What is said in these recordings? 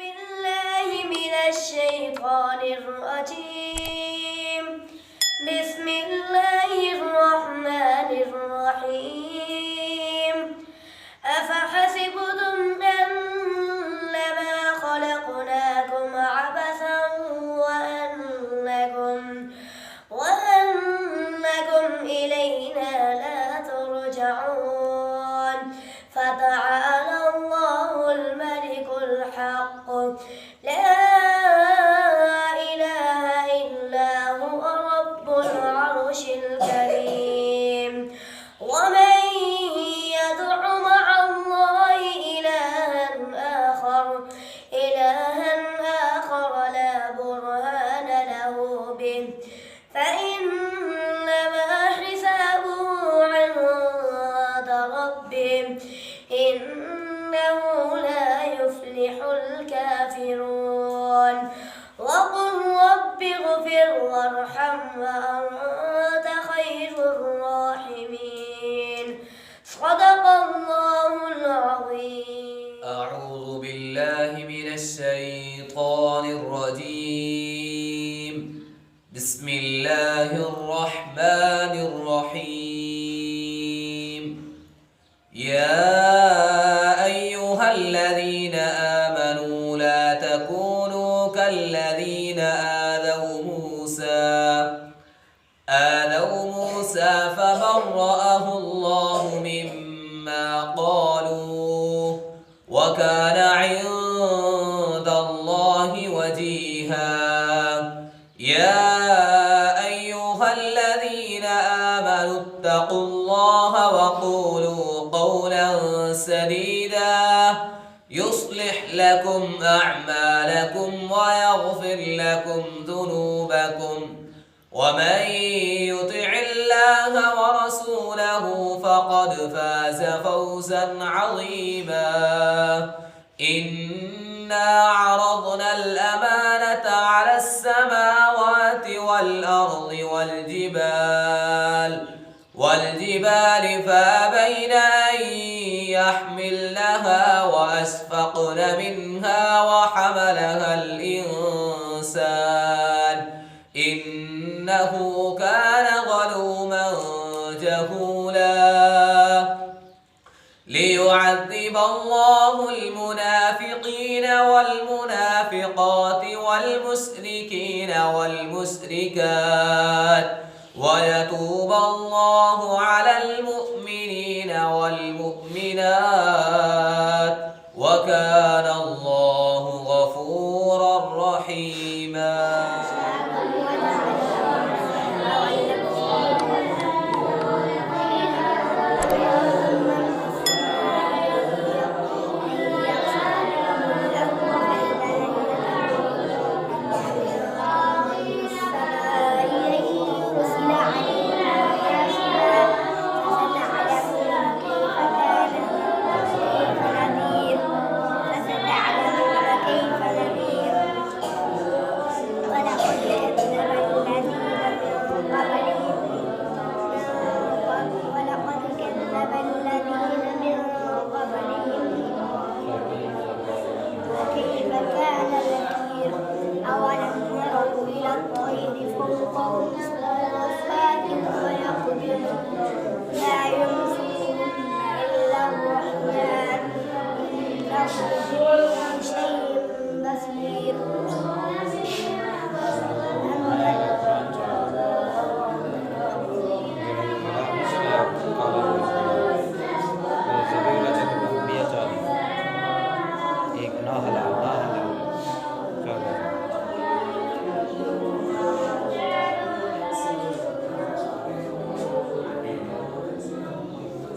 بالله من الشيطان الرجيم. بسم الله الرحمن الرحيم. أفحسبتم أنما خلقناكم عبثا وأنكم إلينا لا ترجعون. فتعالى الله الملك الحق لا إله إلا هو رب العرش الكريم. ومن يدع مع الله إلها آخر لا برهان له به فإنما حسابه عند ربه إنه لا يفلح الكافرون. وقل رب اغفر وارحم وأنت خير الراحمين. صدق الله العظيم. أعوذ بالله من الشيطان الرجيم. بسم الله الرحمن الرحيم. يا أيها الذين آمنوا لا تكونوا كالذين آذوا موسى فبرأه الله مما قالوا وكان عند الله وجيها. يا أيها الذين آمنوا اتقوا الله وقولوا قولا سديدا يصلح لكم أعمالكم ويغفر لكم ذنوبكم ومن يطع الله ورسوله فقد فاز فوزا عظيما. إنا عرضنا الأمانة على السماوات والأرض والجبال فأبين أن يحملنها وأشفقن منها وحملها الإنسان إنه كان ظلوما جهولا. ليعذب الله المنافقين والمنافقات والمشركين والمشركات ويتوب الله على المؤمنين والمؤمنات وكان الله غفورا رحيما.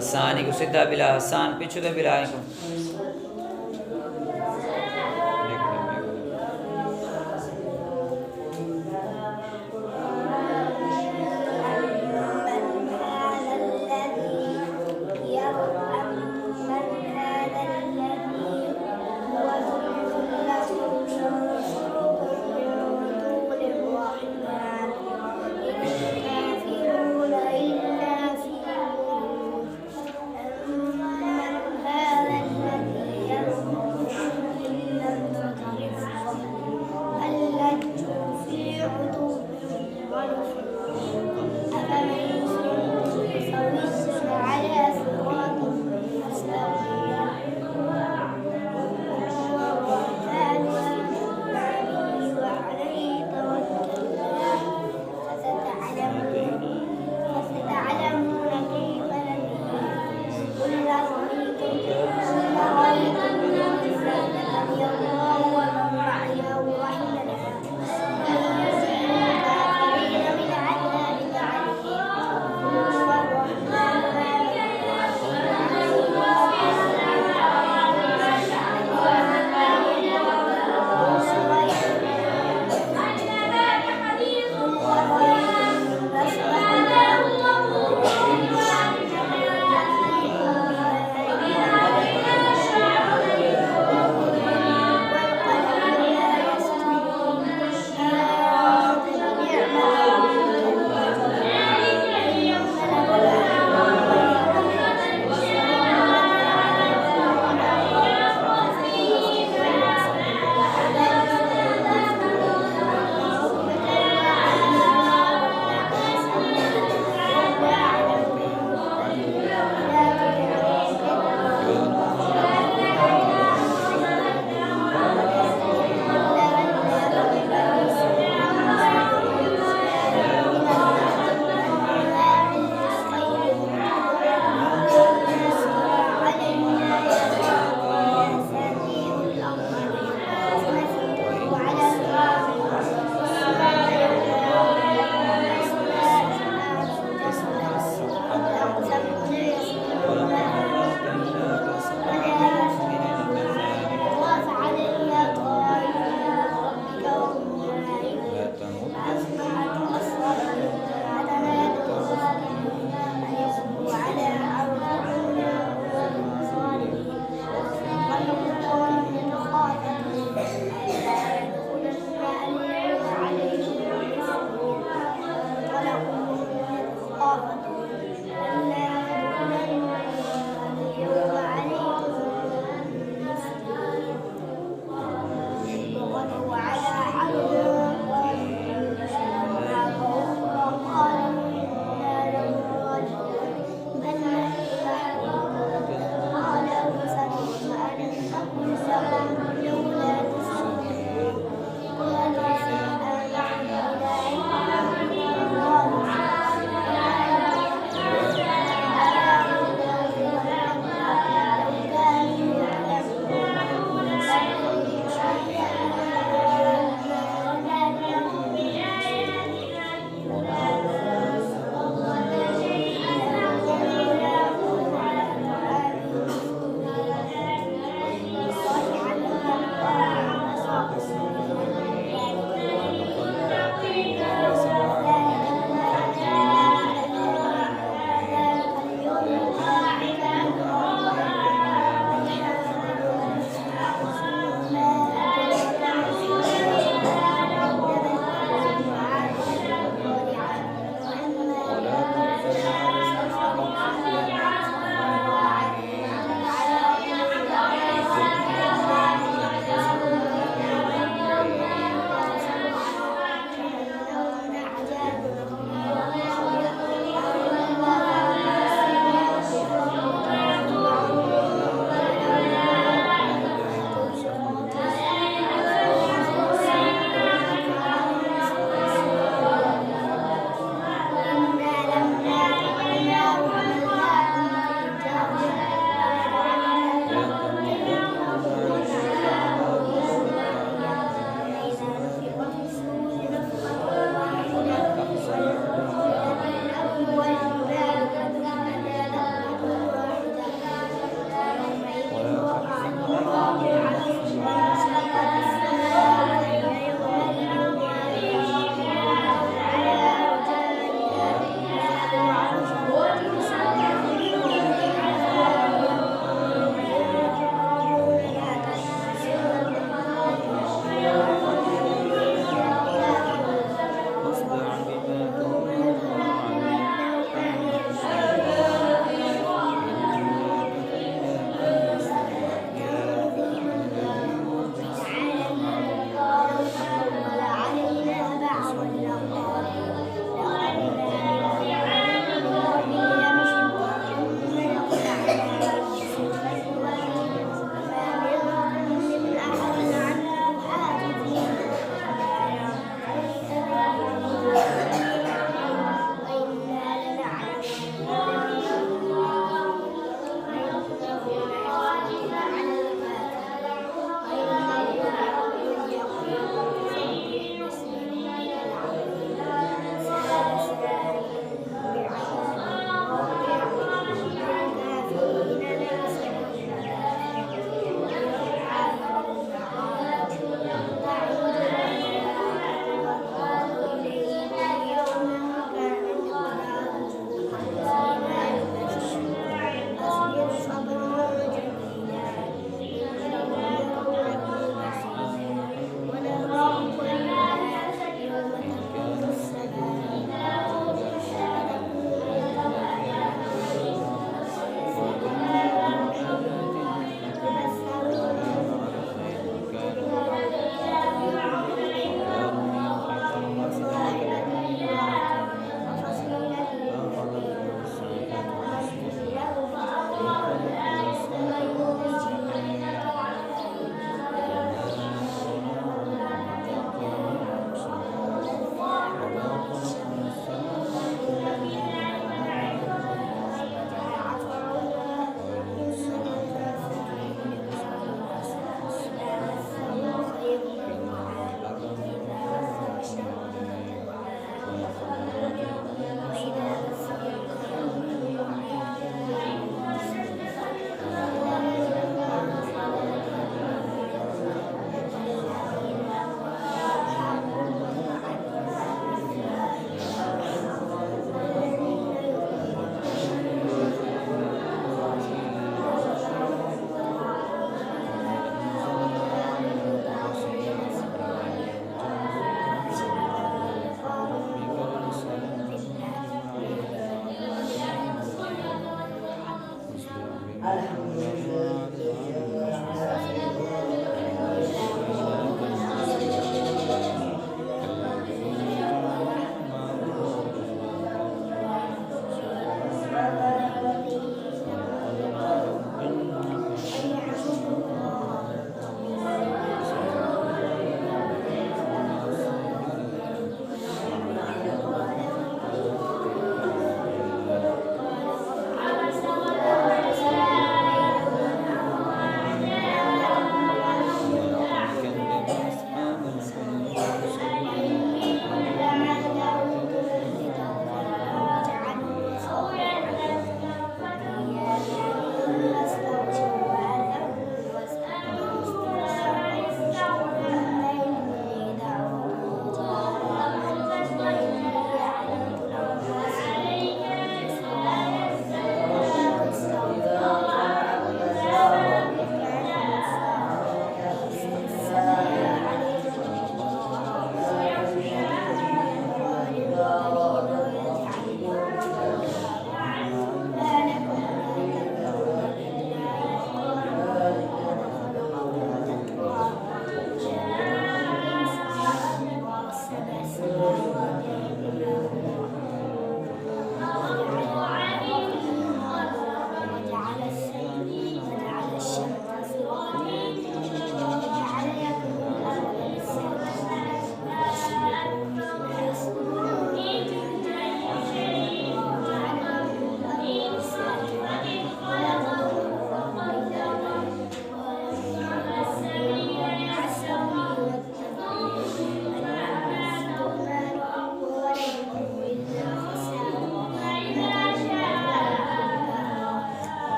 हसानी को सीधा बिला हसान पिछू दे बिला को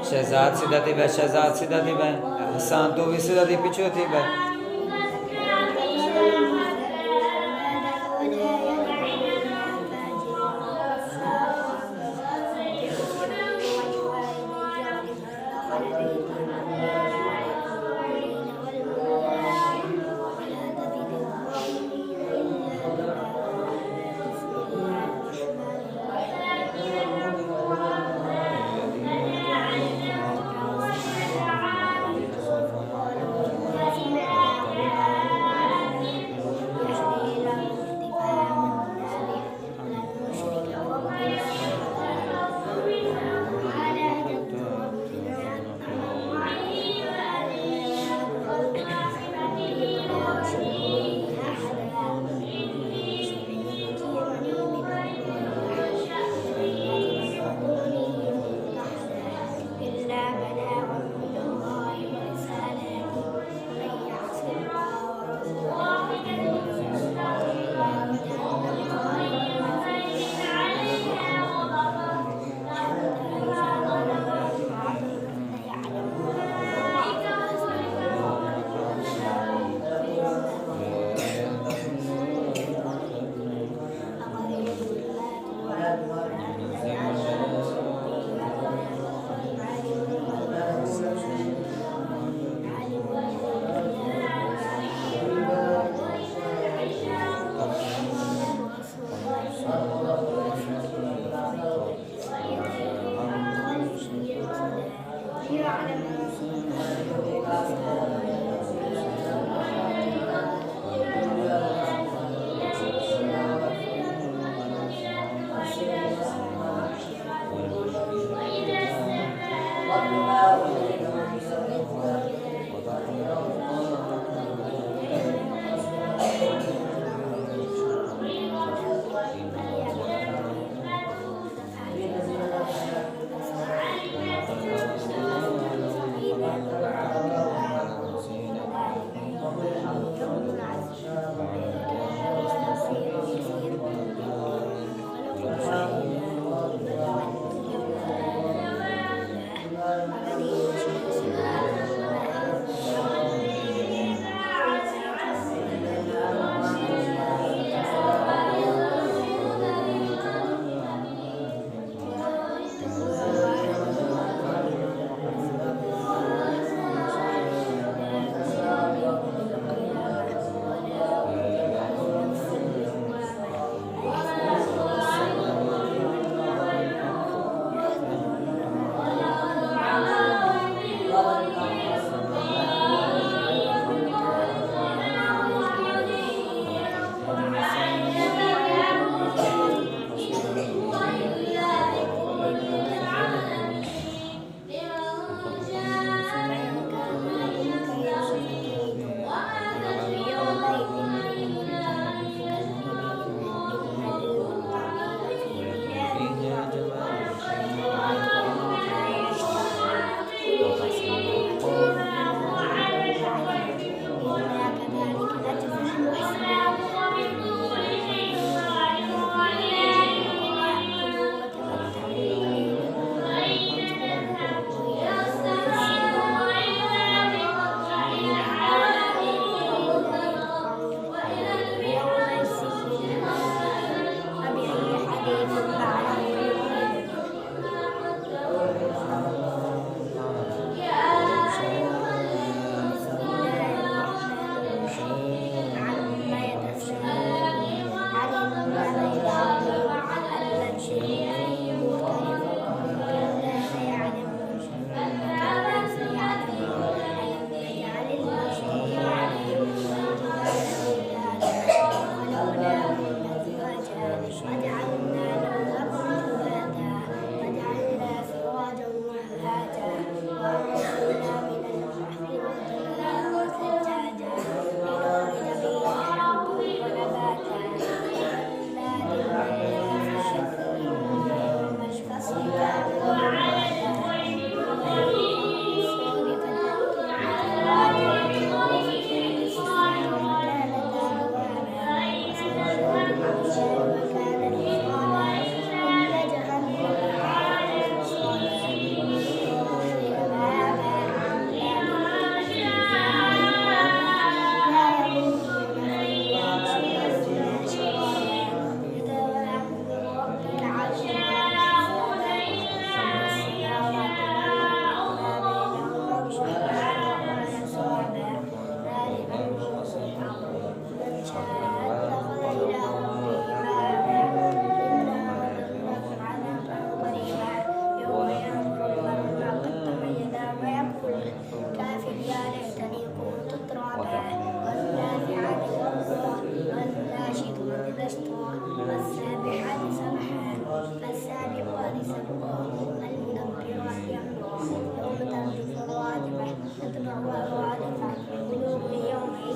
शहजाद सीधा थी भाई, शहजाद सीधा थी भाई, हसान तो भी सीधा थी, पीछे थी भाई।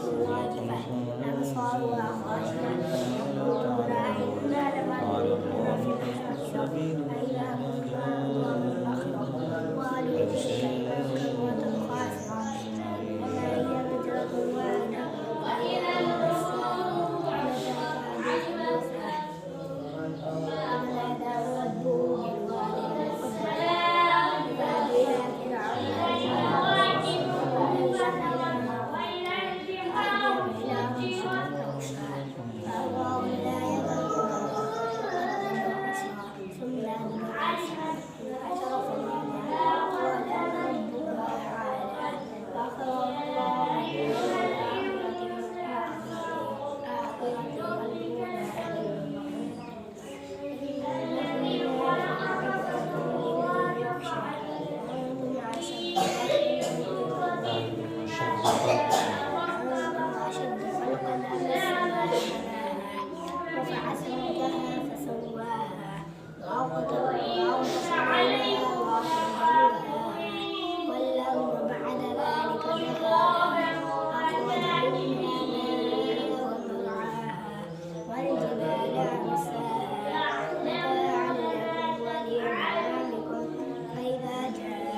واجفة أبصارها خاشعة يقولون أئنا لمردودون في الحافرة أئذا كنا عظاما نخرة قالوا تلك إذا كرة خاسرة وما هي بترة واحدة فإذا هم ونادى ربه بالوادي رفع سمكها فسواها وأغطش عليها والأرض بعد ذلك دحاها أخرج منها ماءها ومرعاها والجبال أرساها متاعا لكم ولأنعامكم فإذا جاءت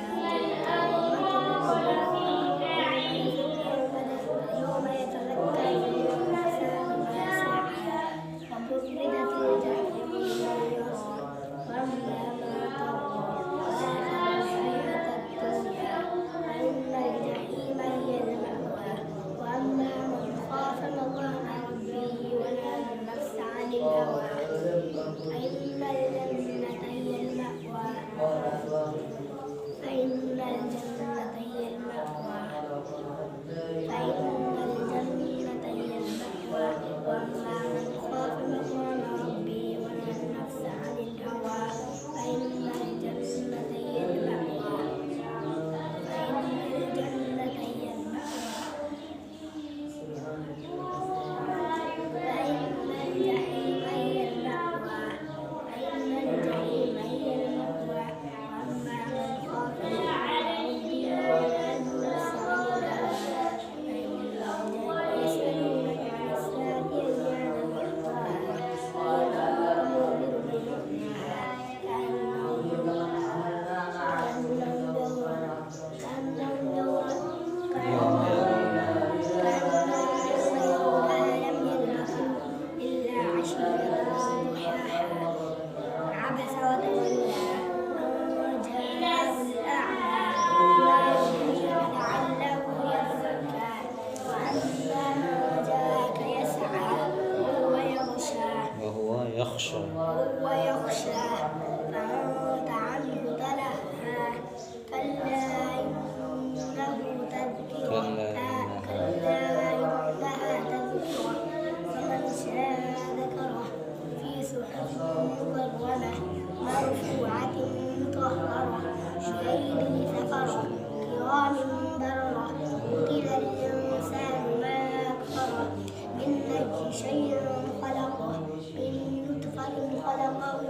يوم يتذكر الإنسان ما سعى وبرزت الجحيم لمن يرى وأما من طغى وآثر الحياة الدنيا فإن الجحيم هي المأوى وأما من خاف مقام ربه ونهى النفس عن الهوى فإن الجنة هي المأوى وأما من خاف مقام ربه ونهى النفس عن الهوى فإن الجنة هي المأوى فإن الجحيم هي المأوى فإن الجحيم هي المأوى وأما من خاف مقام ربه ونهى النفس عن الهوى يسألونك عن الساعة أيان مرساها قل أنبأكم بمثلها كأنهم لم يلبثوا إلا عشية ضحاها عبس وتولى أن جاءه الأعمى ما يدريك لعله يزكى وأما من جاءك يسعى وهو يخشى فأنت عنه تلهى كلا إنها تذكرة فمن شاء ذكره في صحف مكرمة مرفوعة مطهرة بأيدي سفرة كرام بررة قتل الإنسان ما أكفره من أي شيء خلقه من نطفة خلقه